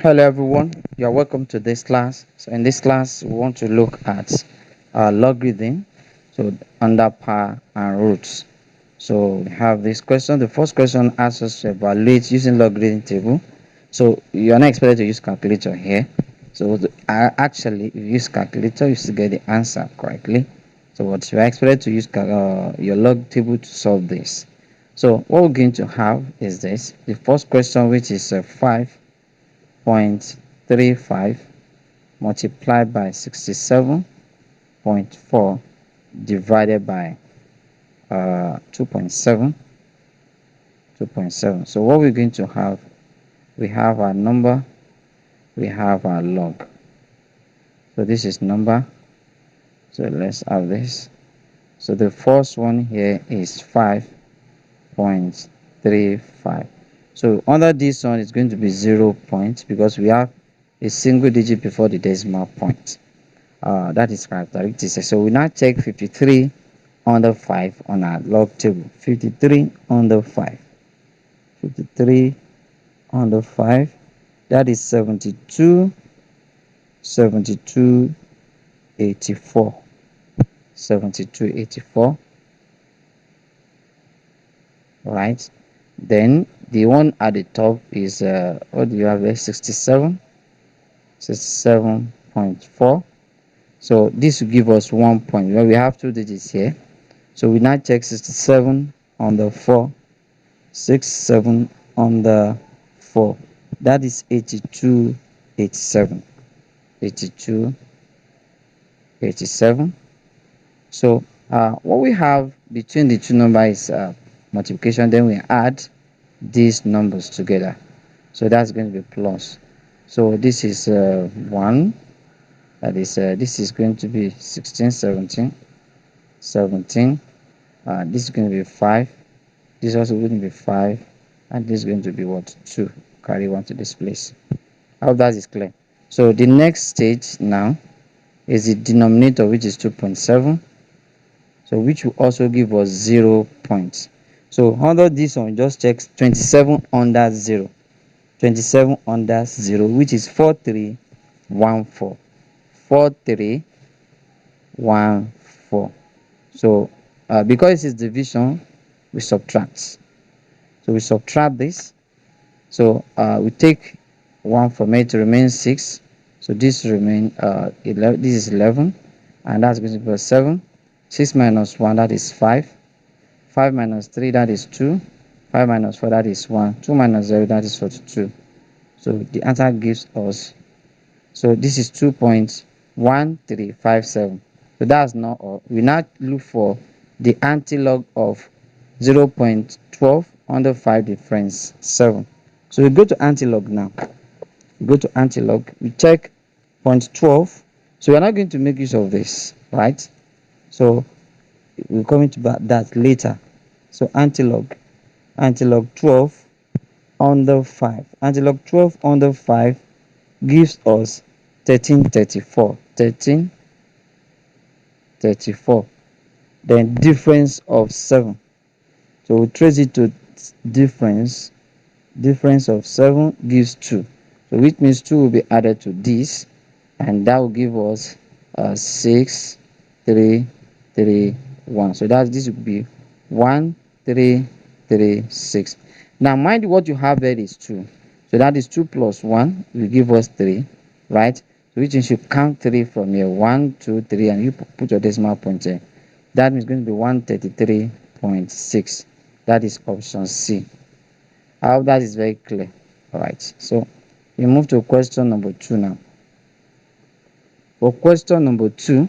Hello everyone, you're welcome to this class. So in this class, we want to look at logarithm, so under power and roots. So we have this question. The first question asks us to evaluate using logarithm table. So you're not expected to use calculator here. So actually, if you use calculator, you still get the answer correctly. So what you are expected to use your log table to solve this. So what we're going to have is this. The first question, which is 5.35 multiplied by 67.4 divided by 2.7. So what we're going to have, we have our number, we have our log. So this is number. So let's have this. So the first one here is 5.35. So under this one, it's going to be 0 points because we have a single digit before the decimal point. That is characteristics. So we now check 53 under 5 on our log table. 53 under 5. 53 under 5. That is 72, 72, 84. 72, 84. Right. Then the one at the top is, what do you have there? 67, 67.4. So this will give us 1 point. Well, we have two digits here. So we now check 67 on the 4, 67 on the 4. That is 82, 87. 82, 87. So what we have between the two numbers is multiplication. Then we add these numbers together. So that's going to be plus. So this is 1. That is, this is going to be 16, 17, 17. This is going to be 5. This is also going to be 5. And this is going to be what? 2. Carry 1 to this place. I hope that is clear. So the next stage now is the denominator, which is 2.7. So which will also give us 0 points. So under this one, just check 27 under 0. 27 under 0, which is 4314. 4314. So because it is division, we subtract. So we subtract this. So we take 1 from it to remain 6. So this remain 11. This is 11, and that's going to be 7. 6 minus 1, that is 5. 5 minus 3, that is 2. 5 minus 4, that is 1. 2 minus 0, that is 42. So the answer gives us, so this is 2.1357. So that's not all. We now look for the antilog of 0.12 under 5 difference 7. So we go to antilog now. We go to antilog. We check 0.12. So we're not going to make use of this, right? So we'll come into that later. So antilog 12 under 5. Antilog 12 under 5 gives us 1334. 1334. Then difference of 7. So we trace it to difference. Difference of 7 gives 2. So which means 2 will be added to this, and that will give us 6, 3, 3, 1. So this would be 1, 3, 3, 6. Now mind what you have there is 2. So that is 2 plus 1 will give us 3, right? So which means you count 3 from here. 1, 2, 3, and you put your decimal point there. That means going to be 133.6. That is option C. I hope that is very clear. All right. So we move to question number 2 now. For question number 2,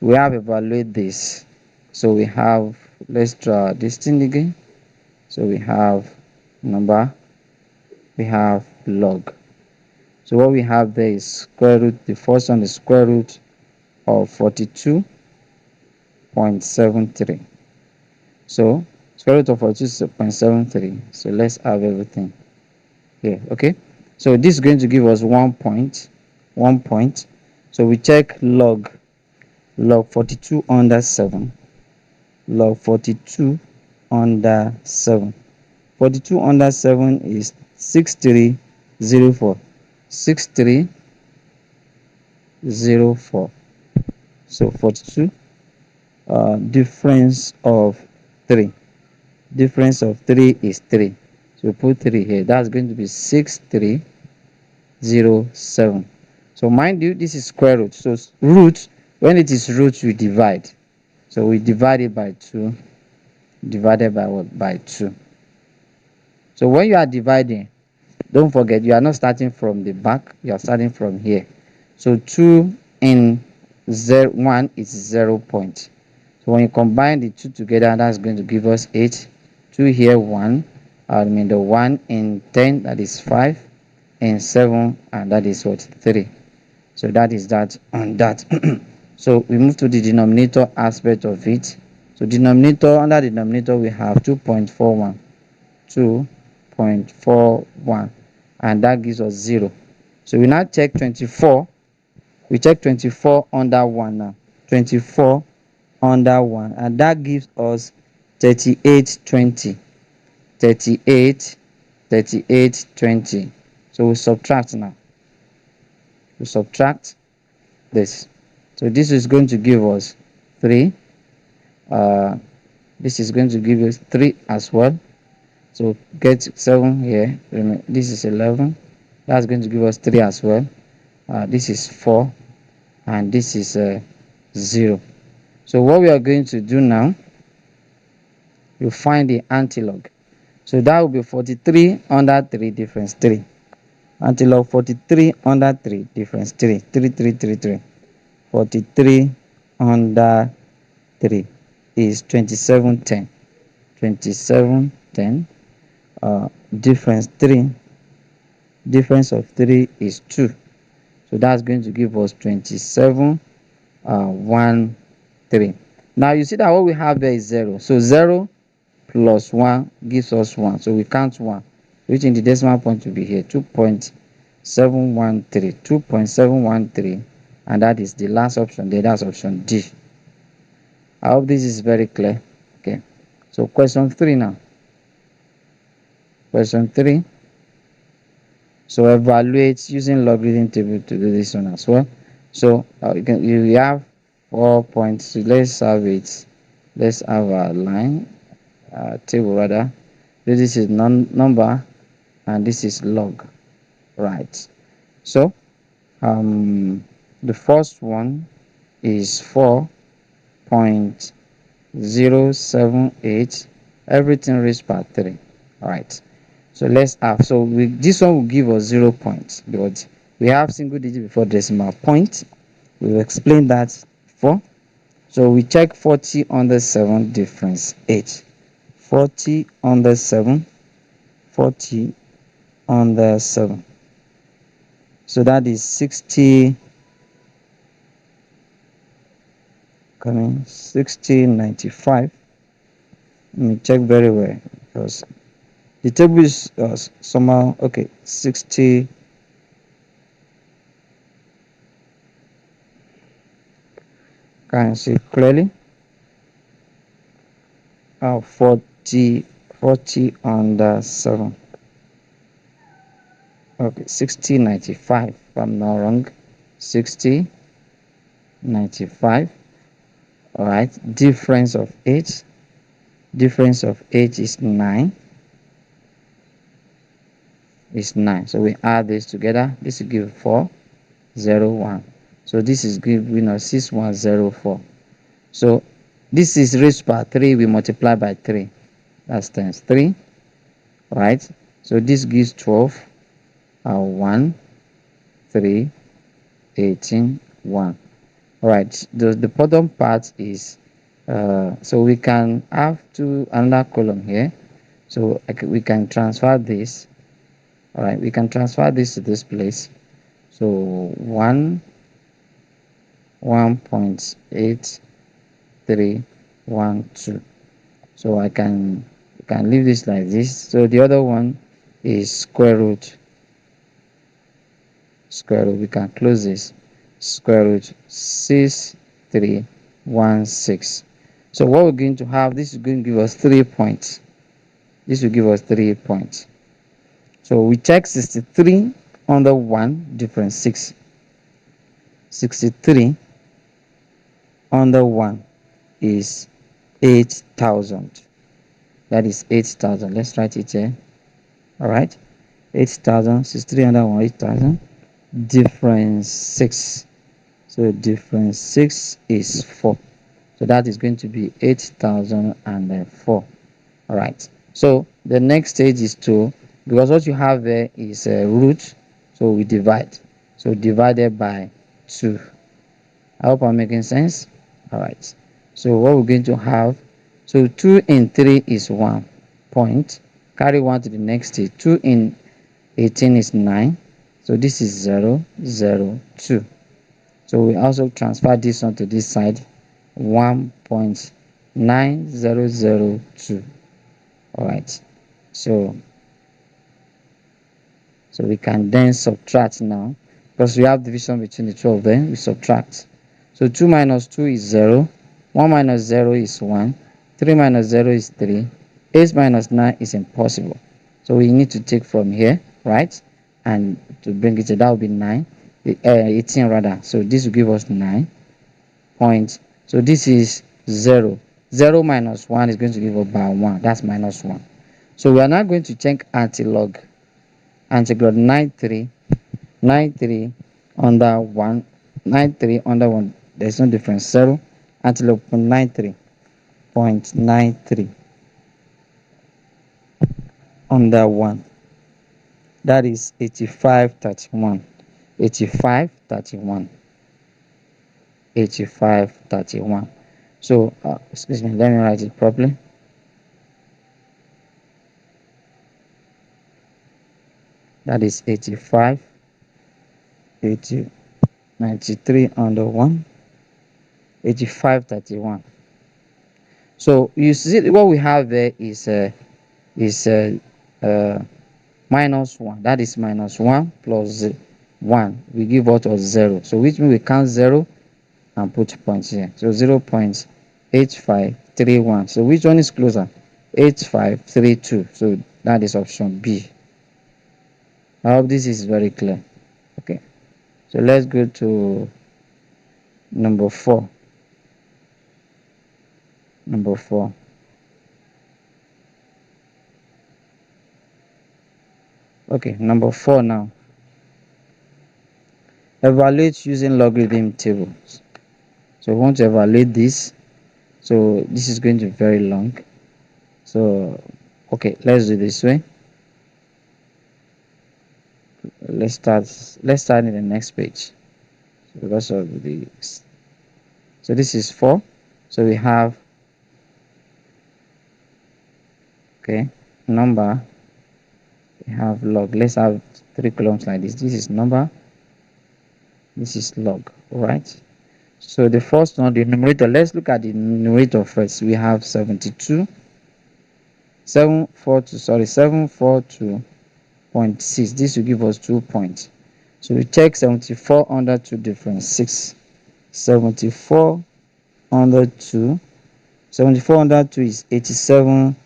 we have evaluate this. So we have, let's draw this thing again. So we have number, we have log. So what we have there is square root. The first one is square root of 42.73. So square root of 42.73. So let's have everything here. Okay. So this is going to give us 1 point. 1 point. So we check log 42 under 7. Log 42 under 7. 42 under 7 is 6304. 6304. So 42, difference of 3. Difference of 3 is 3. So we put 3 here. That's going to be 6307. So mind you, this is square root. So root, when it is root, we divide. So we divide it by 2, divided by what? By 2. So when you are dividing, don't forget you are not starting from the back, you are starting from here. So 2 in 1 is 0 point. So when you combine the two together, that's going to give us 8. 2 here, 1. I mean the 1 in 10, that is 5. And 7, and that is what? 3. So that is that on that. So we move to the denominator aspect of it. So denominator, under the denominator we have 2.41. 2.41, and that gives us 0. So we now check 24. We check 24 under 1 now. 24 under 1, and that gives us 3820. 3820. So we subtract now. We subtract this. So this is going to give us 3. This is going to give us 3 as well. So get 7 here. This is 11. That's going to give us 3 as well. This is 4. And this is 0. So what we are going to do now, you find the antilog. So that will be 43 under 3 difference 3. Antilog 43 under 3 difference 3. 3, 3, 3, 3. 43 under 3 is 2710. 2710. Difference 3. Difference of 3 is 2. So that's going to give us 27 1 3. Now you see that what we have there is 0. So 0 plus 1 gives us 1. So we count 1, which in the decimal point will be here 2.713. 2.713, and that is the last option there. That's option D. I hope this is very clear. Okay. So question 3 now. Question 3. So evaluate using logarithm table to do this one as well. So you have 4 points. So let's have it. Let's have a line, table rather. This is number, and this is log, right? So the first one is 4.078. Everything raised by 3. All right. So let's have, this one will give us 0 points because we have single digit before decimal point. We've explained that before. So we check 40 under 7 difference 8. 40 under 7. 40 under 7. So that is 60. Coming 6095. Let me check very well because the table is somehow okay. 60. Can you see clearly? 40 under 7. Okay, 6095. If I'm not wrong, 6095. All right. Difference of 8. Difference of 8 is 9. Is 9. So we add this together. This will give 401. So this is giving us 6104. So this is raised by 3. We multiply by 3. That's times 3. Right. So this gives 12. 1, 3, 18, 1. All right. The bottom part is so we can have another column here. So we can transfer this. All right. We can transfer this to this place. So 1.8312. So I can leave this like this. So the other one is square root. We can close this. Square root 6316. So what we're going to have, this is going to give us 3 points. This will give us 3 points. So we check 63 under 1 difference 6. 63 under 1 is 8,000. That is 8,000. Let's write it here. All right. 8,000. 63 under 1, 8,000. Difference 6. So difference 6 is 4. So that is going to be 8,004. All right. So the next stage is to, because what you have there is a root, so we divide. So divided by 2. I hope I'm making sense. All right. So what we're going to have, so 2 in 3 is 1 point. Carry 1 to the next stage. 2 in 18 is 9. So this is 0, 0, 2. So we also transfer this one to this side. 1.9002. All right. So we can then subtract now, because we have division between the two of them. We subtract. So 2 minus 2 is 0. 1 minus 0 is 1. 3 minus 0 is 3. 8 minus 9 is impossible. So we need to take from here, right? And to bring it to that will be 9. 18 rather. So this will give us 9 points. So this is 0. 0 minus 1 is going to give us by 1. That's minus 1. So we are now going to check anti-log. Anti-log 93. 93 under 1. 93 under 1. There's no difference. 0. Anti-log 0.93. 0.93 under 1. That is 8531. 8531. 8531. So, excuse me, let me write it properly. That is 85, 80, 93 under 1, 8531. So you see what we have there is minus 1. That is minus 1 plus 1. We give out of 0. So which means we count 0 and put points here. So 0.8531. So which one is closer? 8532. So that is option B. I hope this is very clear. Okay. So let's go to number 4. Number 4. Okay, number 4 now. Evaluate using logarithm tables. So we want to evaluate this. So this is going to be very long. So okay, let's do this way. Let's start in the next page. Because of the, so this is 4. So we have, okay, number, we have log. Let's have 3 columns like this. This is number, this is log. All right. So the first one, the numerator, let's look at the numerator first. We have 72, 742.6. This will give us 2 points. So we check 74 under 2 difference 6. 74 under 2. 74 under 2 is 87,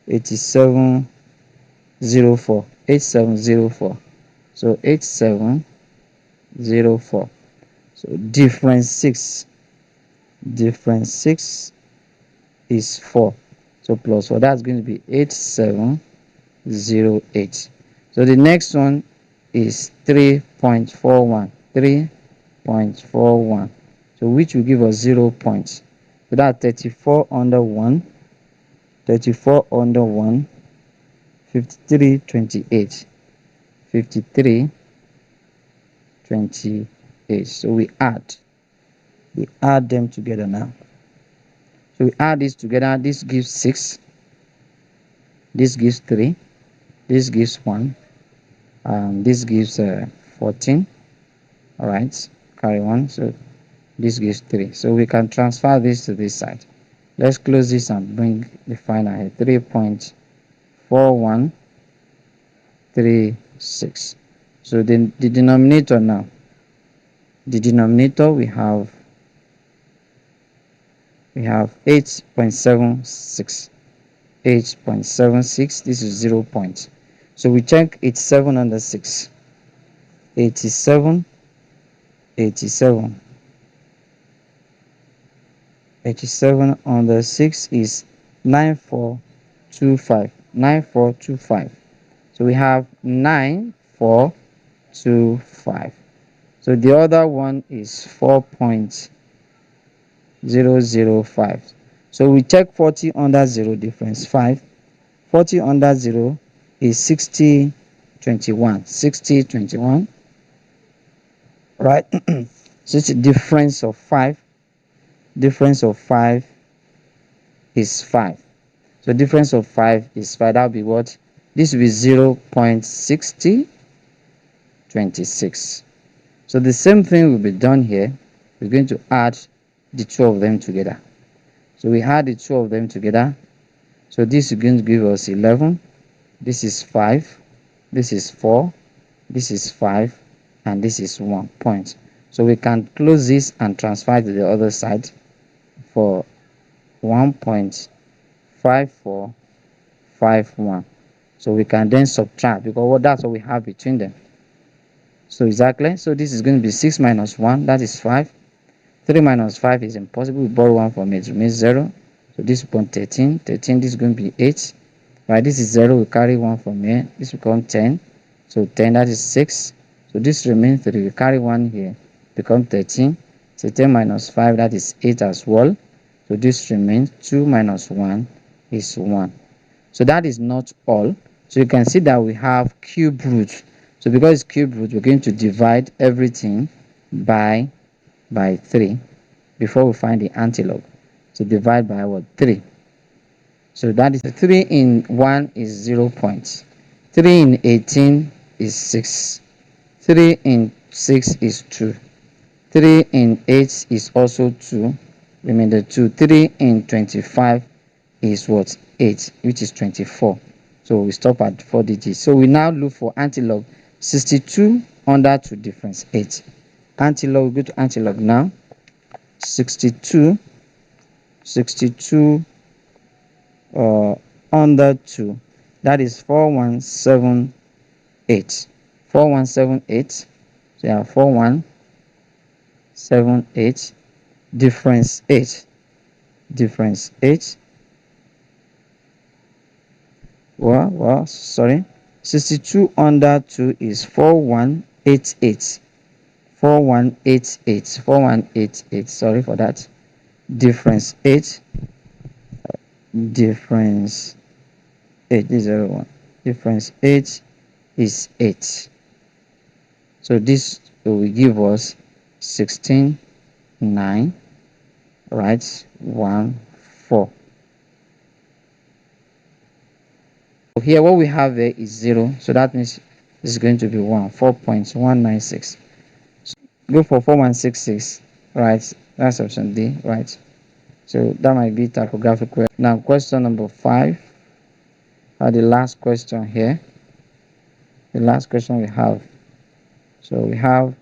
8704. 8704. So 8704. So difference 6. Difference 6 is 4. So plus 4. That's going to be 8708. So the next one is 3.41. 3.41. So which will give us 0 points. So that's 34 under 1. 34 under 1. 5328. 5328. So we add them together now. So we add this together. This gives 6. This gives 3. This gives 1. This gives 14. All right. Carry 1. So this gives 3. So we can transfer this to this side. Let's close this and bring the final here. 3.4136. So the denominator now. The denominator we have 8.76. 8.76. This is 0 points. So we check it's 7 under 6. 87, 87. 87 under 6 is 9425. 9425. So we have 9425. So the other one is 4.005. So we check 40 under 0 difference 5. 40 under 0 is 6021. 6021. Right? So it's a difference of 5. Difference of 5 is 5. So difference of 5 is 5. That will be what? This will be 0.6026. So the same thing will be done here. We're going to add the two of them together. So we add the two of them together. So this is going to give us 11. This is 5. This is 4. This is 5. And this is 1 point. So we can close this and transfer to the other side for 1.5451. So we can then subtract, because that's what we have between them. So exactly, so this is going to be 6 minus 1, that is 5. 3 minus 5 is impossible. We borrow 1 from it, it remains 0. So this becomes 13. 13, this is going to be 8. Right, this is 0, we carry 1 from here. This becomes 10. So 10, that is 6. So this remains 3. We carry 1 here, become 13. So 10 minus 5, that is 8 as well. So this remains 2 minus 1 is 1. So that is not all. So you can see that we have cube root. So because it's cube root, we're going to divide everything by 3 before we find the antilog. So divide by what? 3. So that is 3 in 1 is 0 points. 3 in 18 is 6. 3 in 6 is 2. 3 in 8 is also 2. Remainder 2. 3 in 25 is what? 8, which is 24. So we stop at 4 digits. So we now look for antilog 62 under 2 difference 8. Antilog, we go to antilog now. 62 under 2, that is 4178. 4178. So yeah, 4178 difference 8. Difference 8. Well, sorry. 62 under 2 is 4188. 4188. 4188. Sorry for that. Difference 8. Difference 8 is 01. Difference 8 is 8. So this will give us 16, 9, right? 1, 4. So here what we have there is 0. So that means this is going to be 1. 4.196. So go for 4166, right? That's option D, right? So that might be typographic question. Now question number 5. The last question here. The last question we have. So we have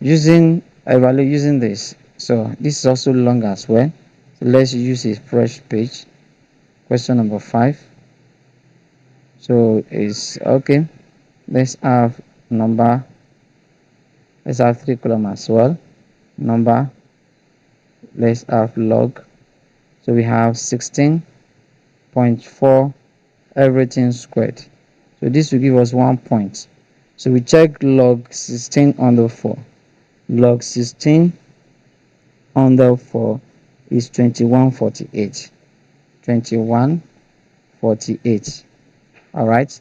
using using this. So this is also long as well. So let's use a fresh page. Question number 5. So it's okay. Let's have number. Let's have 3 columns as well. Number. Let's have log. So we have 16.4 everything squared. So this will give us 1 point. So we check log 16 under 4. Log 16 under 4 is 2148. 2148. Alright.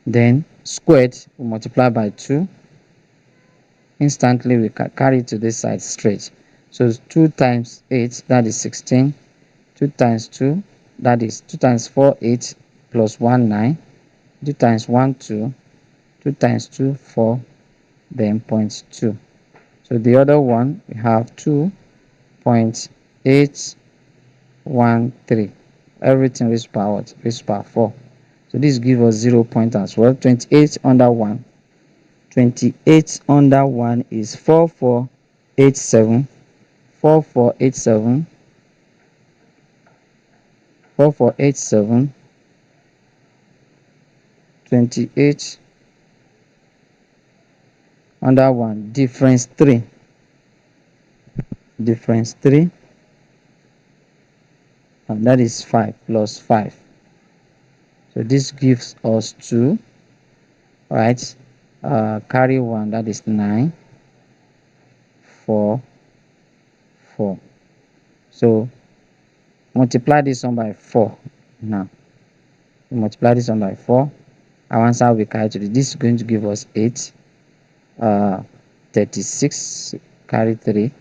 Then squared we multiply by 2. Instantly we can carry it to this side straight. So 2 times 8, that is 16. 2 times 2, that is 2 times 4, 8, plus 1, 9. 2 times 1, 2. 2 times 2, 4. Then 0.2. So the other one we have 2.813. Everything raised by what? Raised by 4. So this gives us 0 point as well. 28 under 1. 28 under 1 is 4487. 4487. 4487. 28 under 1, difference 3, and that is 5 plus 5. So this gives us 2, right? Carry 1, that is 9, 4, 4. So multiply this one by 4. Now, multiply this one by 4. Our answer will be carried to this is going to give us 8. 36, carry 3.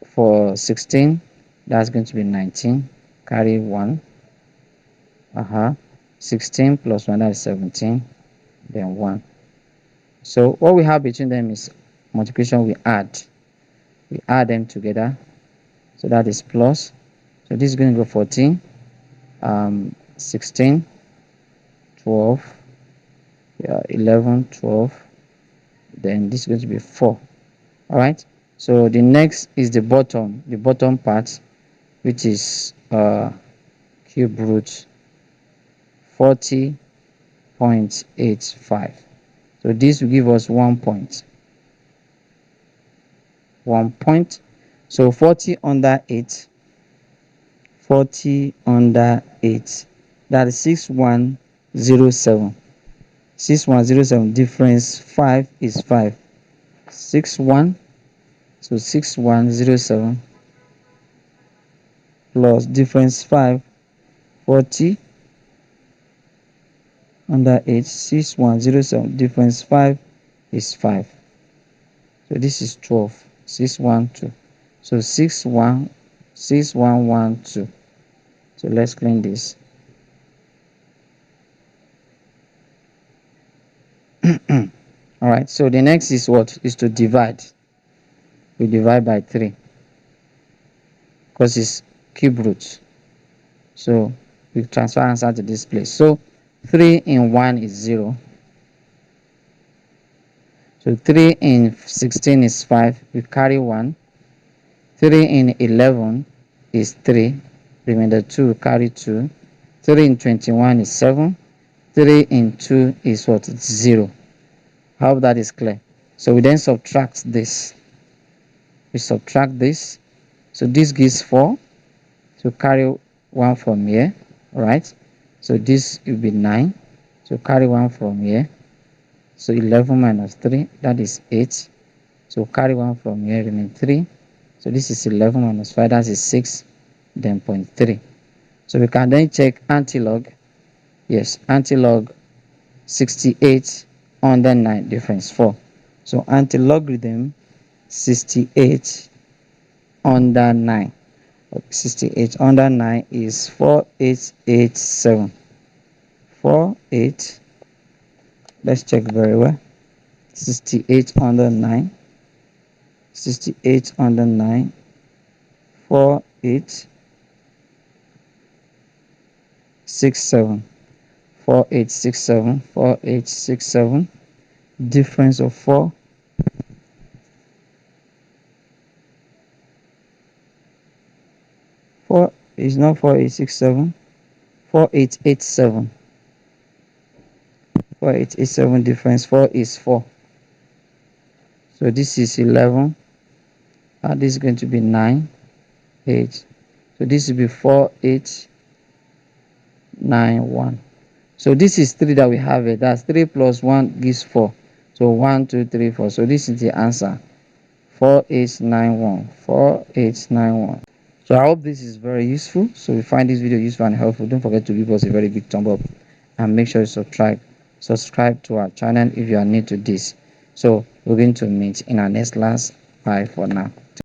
For 16, that's going to be 19, carry 1. 16 plus 1, that is 17, then 1. So what we have between them is multiplication. We add them together, so that is plus. So this is going to go 14, 16, 12, 11, 12, then this is going to be 4. All right, so the next is the bottom part, which is cube root 40.85. So this will give us 1 point. 1 point. So 40 under 8. 40 under 8. That is 6107. 6107. Difference 5 is 5. 61. So 6107 plus difference 5. 40 under 8. 6107. Difference 5 is 5. So this is 12. 612. So 6112. So let's clean this. All right, so the next is what? Is to divide. We divide by 3 because it's cube root. So we transfer answer to this place. So 3 in 1 is 0. So 3 in 16 is 5. We carry 1. 3 in 11 is 3. Remainder 2, carry 2. 3 in 21 is 7. 3 in 2 is what? 0. I hope that is clear. So we then subtract this. We subtract this. So this gives 4. So carry 1 from here. Alright. So this will be 9. So carry 1 from here. So 11 minus 3. That is 8. So carry 1 from here. Remain 3. So this is 11 minus 5. That is 6. Then 0.3. So we can then check antilog. Yes, antilog 68 under 9, difference 4. So antilogarithm 68 under 9. 68 under 9 is 4887. 48. Let's check very well. 68 under 9. 68 under 9. 4867. 4867. 4867. Difference of 4. 4 is not 4867. 4887. 4887. Difference 4 is 4. So this is 11. This is going to be 9, 8. So this will be 4891. So this is 3 that we have it. That's 3 plus 1 gives 4. So 1, 2, 3, 4. So this is the answer. 4891. 4891. So I hope this is very useful. So if you find this video useful and helpful, don't forget to give us a very big thumb up and make sure you subscribe to our channel if you are new to this. So we're going to meet in our next class. Bye for now.